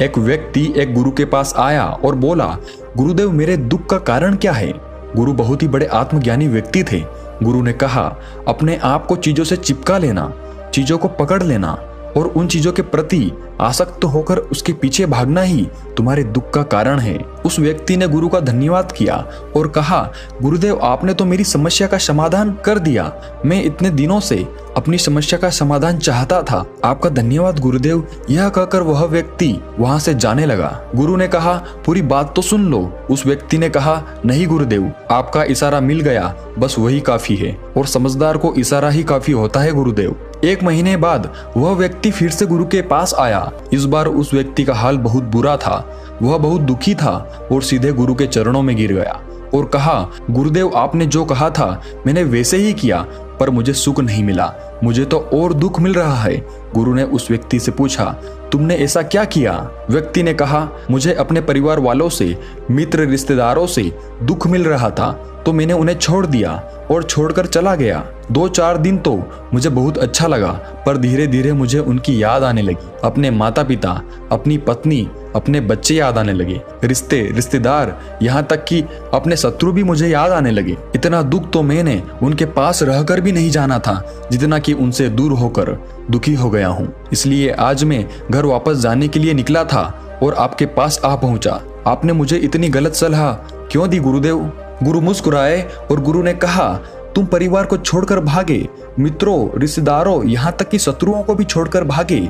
एक व्यक्ति एक गुरु के पास आया और बोला, गुरुदेव मेरे दुख का कारण क्या है। गुरु बहुत ही बड़े आत्मज्ञानी व्यक्ति थे। गुरु ने कहा, अपने आप को चीजों से चिपका लेना, चीजों को पकड़ लेना और उन चीजों के प्रति आसक्त होकर उसके पीछे भागना ही तुम्हारे दुख का कारण है। उस व्यक्ति ने गुरु का धन्यवाद किया और कहा, गुरुदेव आपने तो मेरी समस्या का समाधान कर दिया। मैं इतने दिनों से अपनी समस्या का समाधान चाहता था। आपका धन्यवाद गुरुदेव। यह कहकर वह व्यक्ति वहां से जाने लगा। गुरु ने कहा, पूरी बात तो सुन लो। उस व्यक्ति ने कहा, नहीं गुरुदेव, आपका इशारा मिल गया, बस वही काफी है और समझदार को इशारा ही काफी होता है गुरुदेव। 1 महीने बाद वह व्यक्ति फिर से गुरु के पास आया। इस बार उस व्यक्ति का हाल बहुत बुरा था। वह बहुत दुखी था और सीधे गुरु के चरणों में गिर गया और कहा, गुरुदेव आपने जो कहा था मैंने वैसे ही किया, पर मुझे सुख नहीं मिला, मुझे तो और दुख मिल रहा है। गुरु ने उस व्यक्ति से पूछा, तुमने ऐसा क्या किया। व्यक्ति ने कहा, मुझे अपने परिवार वालों से, मित्र रिश्तेदारों से दुख मिल रहा था तो मैंने उन्हें छोड़ दिया और छोड़कर चला गया। 2-4 दिन तो मुझे बहुत अच्छा लगा, पर धीरे धीरे मुझे उनकी याद आने लगी। अपने माता पिता, अपनी पत्नी, अपने बच्चे याद आने लगे, रिश्तेदार, यहाँ तक कि अपने शत्रु भी मुझे याद आने लगे। इतना दुख तो मैंने उनके पास रहकर भी नहीं जाना था जितना कि उनसे दूर होकर दुखी हो गया हूँ। इसलिए आज मैं घर वापस जाने के लिए निकला था और आपके पास आ पहुंचा। आपने मुझे इतनी गलत सलाह क्यों दी गुरुदेव। गुरु मुस्कुराए और गुरु ने कहा, तुम परिवार को छोड़कर भागे, मित्रों, रिश्तेदारों, यहाँ तक कि शत्रुओं को भी छोड़कर भागे,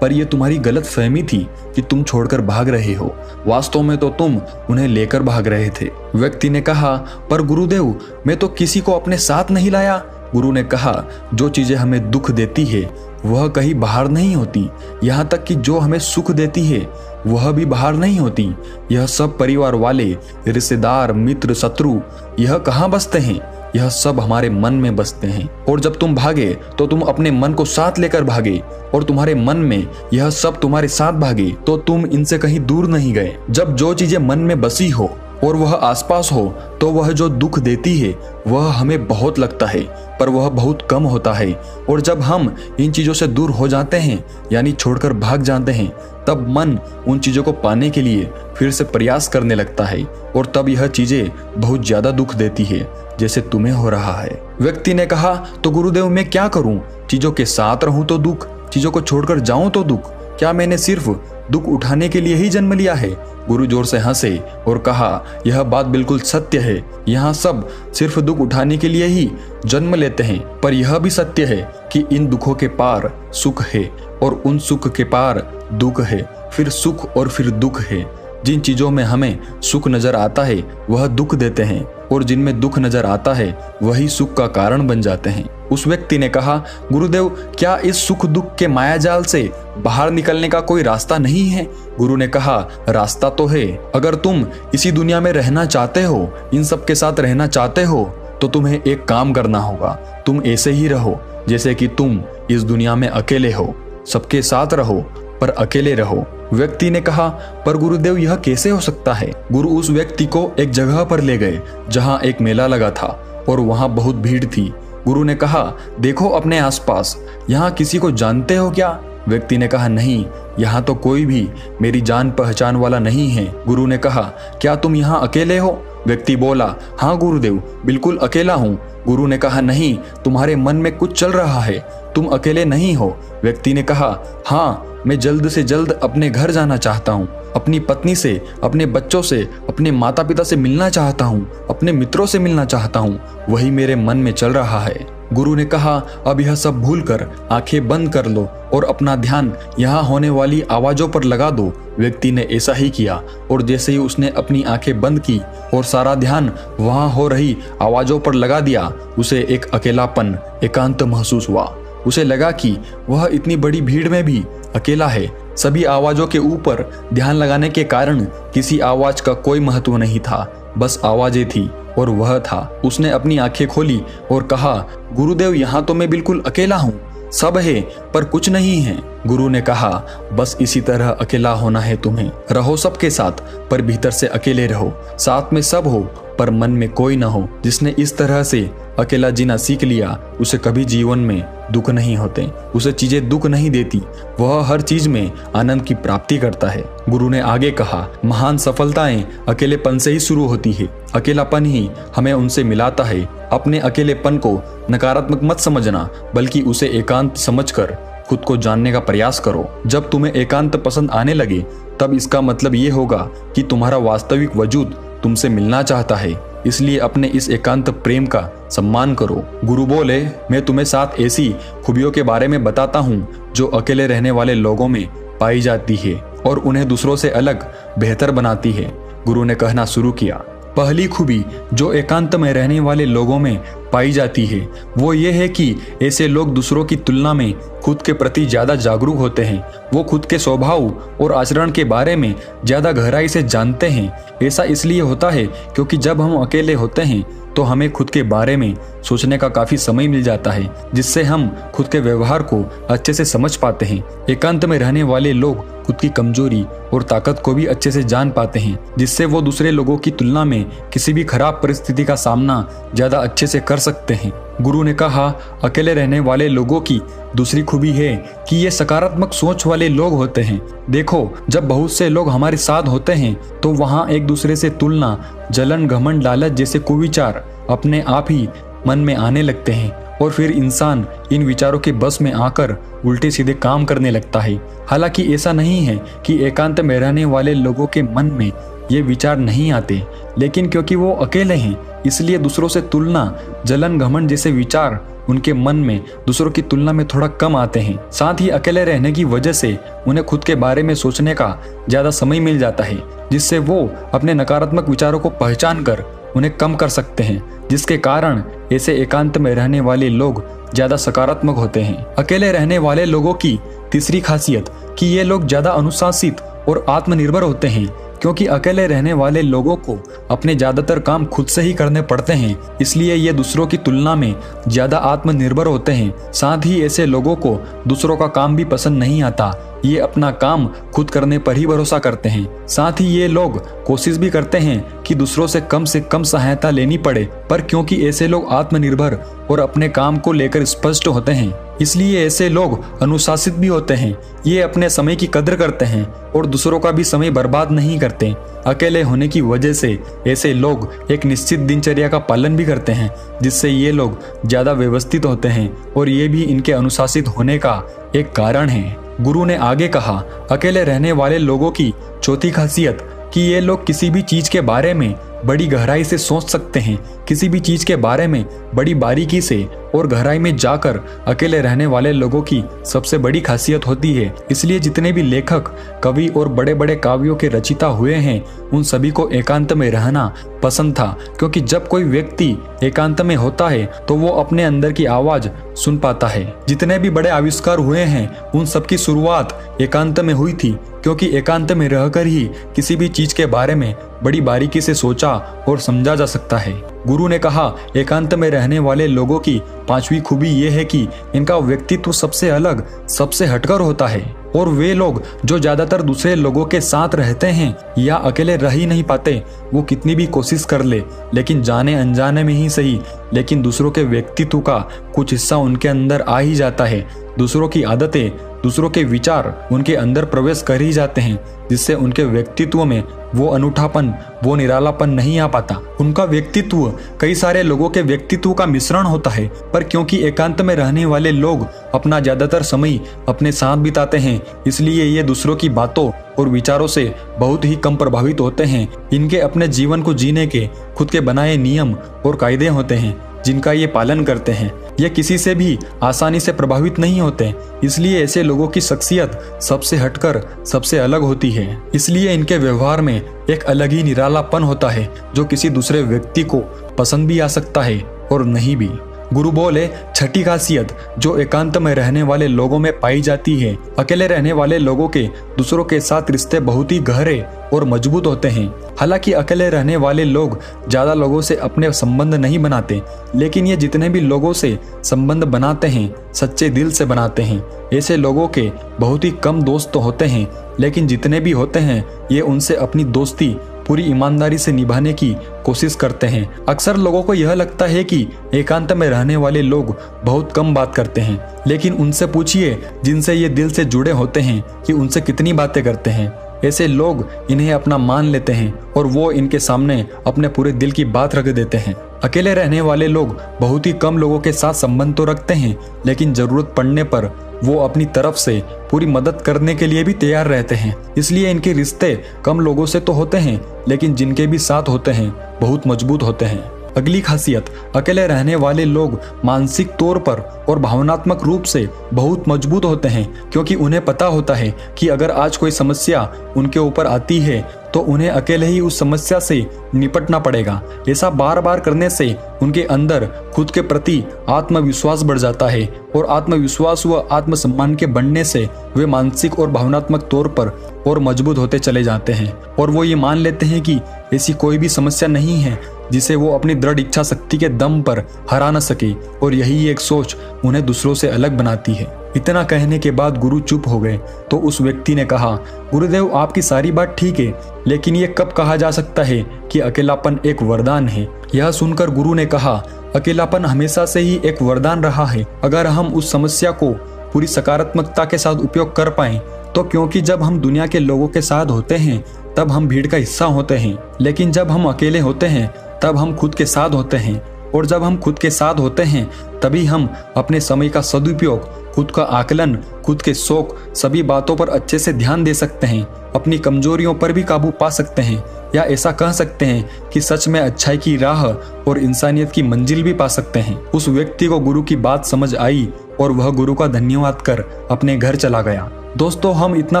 पर यह तुम्हारी गलत फहमी थी कि तुम छोड़कर भाग रहे हो। वास्तव में तो तुम उन्हें लेकर भाग रहे थे। व्यक्ति ने कहा, पर गुरुदेव मैं तो किसी को अपने साथ नहीं लाया। गुरु ने कहा, जो चीजें हमें दुख देती है वह कहीं बाहर नहीं होती, यहाँ तक कि जो हमें सुख देती है वह भी बाहर नहीं होती। यह सब परिवार वाले, रिश्तेदार, मित्र, शत्रु, यह कहाँ बसते हैं? यह सब हमारे मन में बसते हैं। और जब तुम भागे तो तुम अपने मन को साथ लेकर भागे और तुम्हारे मन में यह सब तुम्हारे साथ भागे, तो तुम इनसे कहीं दूर नहीं गए। जब जो चीजें मन में बसी हो और वह आसपास हो तो वह जो दुख देती है वह हमें बहुत लगता है, पर वह बहुत कम होता है। और जब हम इन चीजों से दूर हो जाते हैं, यानी छोड़कर भाग जाते हैं, तब मन उन चीजों को पाने के लिए फिर से प्रयास करने लगता है और तब यह चीजें बहुत ज्यादा दुख देती है, जैसे तुम्हें हो रहा है। व्यक्ति ने कहा, तो गुरुदेव मैं क्या करूं? चीजों के साथ रहूं तो दुख, चीजों को छोड़कर जाऊं तो दुख। क्या मैंने सिर्फ दुख उठाने के लिए ही जन्म लिया है? गुरु जोर से हंसे और कहा, यह बात बिल्कुल सत्य है। यहाँ सब सिर्फ दुख उठाने के लिए ही जन्म लेते हैं, पर यह भी सत्य है कि इन दुखों के पार सुख है और उन सुख के पार दुख है, फिर सुख और फिर दुख है। जिन चीजों में हमें सुख नजर आता है वह दुख देते हैं और जिनमें दुख नजर आता है वही सुख का कारण बन जाते हैं। उस व्यक्ति ने कहा, गुरुदेव क्या इस सुख दुख के मायाजाल से बाहर निकलने का कोई रास्ता नहीं है? गुरु ने कहा, रास्ता तो है। अगर तुम इसी दुनिया में रहना चाहते हो, इन सब के साथ रहना चाहते हो, तो तुम्हें एक काम करना होगा। तुम ऐसे ही रहो जैसे कि तुम इस दुनिया में अकेले हो। सबके साथ रहो पर अकेले रहो। व्यक्ति ने कहा, पर गुरुदेव यह कैसे हो सकता है? गुरु उस व्यक्ति को एक जगह पर ले गए जहां एक मेला लगा था और वहां बहुत भीड़ थी। गुरु ने कहा, देखो अपने आसपास, यहाँ किसी को जानते हो क्या? व्यक्ति ने कहा, नहीं, यहाँ तो कोई भी मेरी जान पहचान वाला नहीं है। गुरु ने कहा, क्या तुम यहाँ अकेले हो? व्यक्ति बोला, हाँ गुरुदेव, बिल्कुल अकेला हूँ। गुरु ने कहा, नहीं, तुम्हारे मन में कुछ चल रहा है, तुम अकेले नहीं हो। व्यक्ति ने कहा, हाँ, मैं जल्द से जल्द अपने घर जाना चाहता हूँ, अपनी पत्नी से, अपने बच्चों से, अपने माता पिता से मिलना चाहता हूँ, अपने मित्रों से मिलना चाहता हूँ, वही मेरे मन में चल रहा है। गुरु ने कहा, अब यह सब भूलकर आंखें बंद कर लो और अपना ध्यान यहाँ होने वाली आवाजों पर लगा दो। व्यक्ति ने ऐसा ही किया और जैसे ही उसने अपनी आंखें बंद की और सारा ध्यान वहां हो रही आवाजों पर लगा दिया, उसे एक अकेलापन, एकांत महसूस हुआ। उसे लगा कि वह इतनी बड़ी भीड़ में भी अकेला है। सभी आवाजों के ऊपर ध्यान लगाने के कारण किसी आवाज का कोई महत्व नहीं था, बस आवाजें थी और वह था। उसने अपनी आंखें खोली और कहा, गुरुदेव यहाँ तो मैं बिल्कुल अकेला हूँ, सब है पर कुछ नहीं है। गुरु ने कहा, बस इसी तरह अकेला होना है तुम्हें। रहो सबके साथ पर भीतर से अकेले रहो। साथ में सब हो पर मन में कोई न हो। जिसने इस तरह से अकेला जीना सीख लिया, उसे कभी जीवन में दुख नहीं होते, उसे चीजें दुख नहीं देती, वह हर चीज में आनंद की प्राप्ति करता है। गुरु ने आगे कहा, महान सफलताएं अकेलेपन से ही शुरू होती है, अकेलापन ही हमें उनसे मिलाता है। अपने अकेलेपन को नकारात्मक मत समझना, बल्कि उसे एकांत समझकर खुद को जानने का प्रयास करो। जब तुम्हें एकांत पसंद आने लगे तब इसका मतलब ये होगा कि तुम्हारा वास्तविक वजूद तुमसे मिलना चाहता है, इसलिए अपने इस एकांत प्रेम का सम्मान करो। गुरु बोले, मैं तुम्हें 7 ऐसी खूबियों के बारे में बताता हूँ जो अकेले रहने वाले लोगों में पाई जाती है और उन्हें दूसरों से अलग बेहतर बनाती है। गुरु ने कहना शुरू किया, पहली खूबी जो एकांत में रहने वाले लोगों में पाई जाती है वो ये है कि ऐसे लोग दूसरों की तुलना में खुद के प्रति ज्यादा जागरूक होते हैं। वो खुद के स्वभाव और आचरण के बारे में ज्यादा गहराई से जानते हैं। ऐसा इसलिए होता है क्योंकि जब हम अकेले होते हैं तो हमें खुद के बारे में सोचने का काफी समय मिल जाता है, जिससे हम खुद के व्यवहार को अच्छे से समझ पाते हैं। एकांत में रहने वाले लोग खुद की कमजोरी और ताकत को भी अच्छे से जान पाते हैं, जिससे वो दूसरे लोगों की तुलना में किसी भी खराब परिस्थिति का सामना ज्यादा अच्छे से कर सकते हैं। गुरु ने कहा, अकेले रहने वाले लोगों की दूसरी खूबी है कि ये सकारात्मक सोच वाले लोग होते हैं। देखो, जब बहुत से लोग हमारे साथ होते हैं तो वहाँ एक दूसरे से तुलना, जलन, घमंड, लालच जैसे कुविचार अपने आप ही मन में आने लगते हैं और फिर इंसान इन विचारों के बस में आकर उल्टे सीधे काम करने लगता है। हालांकि ऐसा नहीं है कि एकांत में रहने वाले लोगों के मन में ये विचार नहीं आते, लेकिन क्योंकि वो अकेले हैं इसलिए दूसरों से तुलना, जलन, घमंड जैसे विचार उनके मन में दूसरों की तुलना में थोड़ा कम आते हैं। साथ ही अकेले रहने की वजह से उन्हें खुद के बारे में सोचने का ज्यादा समय मिल जाता है, जिससे वो अपने नकारात्मक विचारों को पहचान कर उन्हें कम कर सकते हैं, जिसके कारण ऐसे एकांत में रहने वाले लोग ज्यादा सकारात्मक होते हैं। अकेले रहने वाले लोगों की तीसरी खासियत कि ये लोग ज्यादा अनुशासित और आत्मनिर्भर होते हैं, क्योंकि अकेले रहने वाले लोगों को अपने ज्यादातर काम खुद से ही करने पड़ते हैं, इसलिए ये दूसरों की तुलना में ज्यादा आत्मनिर्भर होते हैं। साथ ही ऐसे लोगों को दूसरों का काम भी पसंद नहीं आता, ये अपना काम खुद करने पर ही भरोसा करते हैं। साथ ही ये लोग कोशिश भी करते हैं कि दूसरों से कम सहायता लेनी पड़े, पर क्योंकि ऐसे लोग आत्मनिर्भर और अपने काम को लेकर स्पष्ट होते हैं, इसलिए ऐसे लोग अनुशासित भी होते हैं। ये अपने समय की कदर करते हैं और दूसरों का भी समय बर्बाद नहीं करते। अकेले होने की वजह से ऐसे लोग एक निश्चित दिनचर्या का पालन भी करते हैं, जिससे ये लोग ज्यादा व्यवस्थित होते हैं और ये भी इनके अनुशासित होने का एक कारण है। गुरु ने आगे कहा, अकेले रहने वाले लोगों की चौथी खासियत कि ये लोग किसी भी चीज के बारे में बड़ी गहराई से सोच सकते हैं। किसी भी चीज के बारे में बड़ी बारीकी से और गहराई में जाकर अकेले रहने वाले लोगों की सबसे बड़ी खासियत होती है। इसलिए जितने भी लेखक, कवि और बड़े बड़े काव्यों के रचयिता हुए हैं, उन सभी को एकांत में रहना पसंद था, क्योंकि जब कोई व्यक्ति एकांत में होता है तो वो अपने अंदर की आवाज सुन पाता है। जितने भी बड़े आविष्कार हुए हैं उन सबकी शुरुआत एकांत में हुई थी, क्योंकि एकांत में रहकर ही किसी भी चीज के बारे में बड़ी बारीकी से सोचा और समझा जा सकता है। गुरु ने कहा, एकांत में रहने वाले लोगों की पांचवी खूबी ये है कि इनका व्यक्तित्व सबसे अलग, सबसे हटकर होता है। और वे लोग जो ज्यादातर दूसरे लोगों के साथ रहते हैं या अकेले रह ही नहीं पाते, वो कितनी भी कोशिश कर ले, लेकिन जाने अनजाने में ही सही, लेकिन दूसरों के व्यक्तित्व का कुछ हिस्सा उनके अंदर आ ही जाता है। दूसरों की आदतें, दूसरों के विचार उनके अंदर प्रवेश कर ही जाते हैं, जिससे उनके व्यक्तित्व में वो अनूठापन, वो निरालापन नहीं आ पाता। उनका व्यक्तित्व कई सारे लोगों के व्यक्तित्व का मिश्रण होता है, पर क्योंकि एकांत में रहने वाले लोग अपना ज्यादातर समय अपने साथ बिताते हैं, इसलिए ये दूसरों की बातों और विचारों से बहुत ही कम प्रभावित होते हैं। इनके अपने जीवन को जीने के खुद के बनाए नियम और कायदे होते हैं, जिनका ये पालन करते हैं। ये किसी से भी आसानी से प्रभावित नहीं होते, इसलिए ऐसे लोगों की शख्सियत सबसे हटकर सबसे अलग होती है। इसलिए इनके व्यवहार में एक अलग ही निरालापन होता है, जो किसी दूसरे व्यक्ति को पसंद भी आ सकता है और नहीं भी। गुरु बोले, छठी खासियत जो एकांत में रहने वाले लोगों में पाई जाती है, अकेले रहने वाले लोगों के दूसरों के साथ रिश्ते बहुत ही गहरे और मजबूत होते हैं। हालांकि अकेले रहने वाले लोग ज्यादा लोगों से अपने संबंध नहीं बनाते, लेकिन ये जितने भी लोगों से संबंध बनाते हैं सच्चे दिल से बनाते हैं। ऐसे लोगों के बहुत ही कम दोस्त होते हैं, लेकिन जितने भी होते हैं ये उनसे अपनी दोस्ती पूरी ईमानदारी से निभाने की कोशिश करते हैं। अक्सर लोगों को यह लगता है कि एकांत में रहने वाले लोग बहुत कम बात करते हैं, लेकिन उनसे पूछिए जिनसे ये दिल से जुड़े होते हैं कि उनसे कितनी बातें करते हैं। ऐसे लोग इन्हें अपना मान लेते हैं और वो इनके सामने अपने पूरे दिल की बात रख देते हैं। अकेले रहने वाले लोग बहुत ही कम लोगों के साथ संबंध तो रखते हैं, लेकिन जरूरत पड़ने पर वो अपनी तरफ से पूरी मदद करने के लिए भी तैयार रहते हैं। इसलिए इनके रिश्ते कम लोगों से तो होते हैं, लेकिन जिनके भी साथ होते हैं बहुत मजबूत होते हैं। अगली खासियत, अकेले रहने वाले लोग मानसिक तौर पर और भावनात्मक रूप से बहुत मजबूत होते हैं, क्योंकि उन्हें पता होता है कि अगर आज कोई समस्या उनके ऊपर आती है तो उन्हें अकेले ही उस समस्या से निपटना पड़ेगा। ऐसा बार बार करने से उनके अंदर खुद के प्रति आत्मविश्वास बढ़ जाता है और आत्मविश्वास व आत्मसम्मान के बढ़ने से वे मानसिक और भावनात्मक तौर पर और मजबूत होते चले जाते हैं और वो ये मान लेते हैं कि ऐसी कोई भी समस्या नहीं है जिसे वो अपनी दृढ़ इच्छा शक्ति के दम पर हरा न सके, और यही एक सोच उन्हें दूसरों से अलग बनाती है। इतना कहने के बाद गुरु चुप हो गए तो उस व्यक्ति ने कहा, गुरुदेव आपकी सारी बात ठीक है, लेकिन ये कब कहा जा सकता है कि अकेलापन एक वरदान है? यह सुनकर गुरु ने कहा, अकेलापन हमेशा से ही एक वरदान रहा है अगर हम उस समस्या को पूरी सकारात्मकता के साथ उपयोग कर पाएं तो। क्योंकि जब हम दुनिया के लोगों के साथ होते हैं तब हम भीड़ का हिस्सा होते हैं, लेकिन जब हम अकेले होते हैं तब हम खुद के साथ होते हैं, और जब हम खुद के साथ होते हैं तभी हम अपने समय का सदुपयोग, खुद का आकलन, खुद के शौक, सभी बातों पर अच्छे से ध्यान दे सकते हैं, अपनी कमजोरियों पर भी काबू पा सकते हैं, या ऐसा कह सकते हैं कि सच में अच्छाई की राह और इंसानियत की मंजिल भी पा सकते हैं। उस व्यक्ति को गुरु की बात समझ आई और वह गुरु का धन्यवाद कर अपने घर चला गया। दोस्तों, हम इतना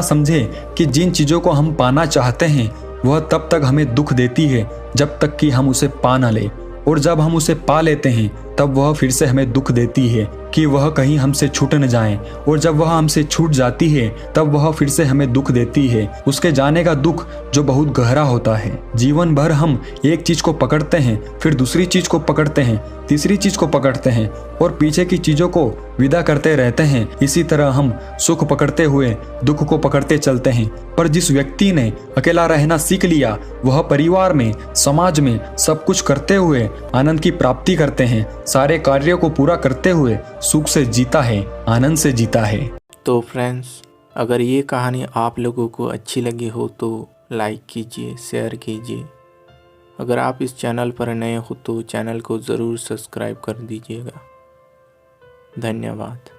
समझे कि जिन चीजों को हम पाना चाहते हैं वह तब तक हमें दुख देती है जब तक कि हम उसे पा ना ले, और जब हम उसे पा लेते हैं तब वह फिर से हमें दुख देती है कि वह कहीं हमसे छूट न जाए, और जब वह हमसे छूट जाती है तब वह फिर से हमें दुख देती है, उसके जाने का दुख जो बहुत गहरा होता है। जीवन भर हम एक चीज को पकड़ते हैं, फिर दूसरी चीज को पकड़ते हैं, तीसरी चीज को पकड़ते हैं और पीछे की चीजों को विदा करते रहते हैं। इसी तरह हम सुख पकड़ते हुए दुख को पकड़ते चलते हैं। पर जिस व्यक्ति ने अकेला रहना सीख लिया वह परिवार में, समाज में सब कुछ करते हुए आनंद की प्राप्ति करते हैं, सारे कार्यों को पूरा करते हुए सुख से जीता है, आनंद से जीता है। तो फ्रेंड्स, अगर ये कहानी आप लोगों को अच्छी लगी हो तो लाइक कीजिए, शेयर कीजिए। अगर आप इस चैनल पर नए हो तो चैनल को ज़रूर सब्सक्राइब कर दीजिएगा। धन्यवाद।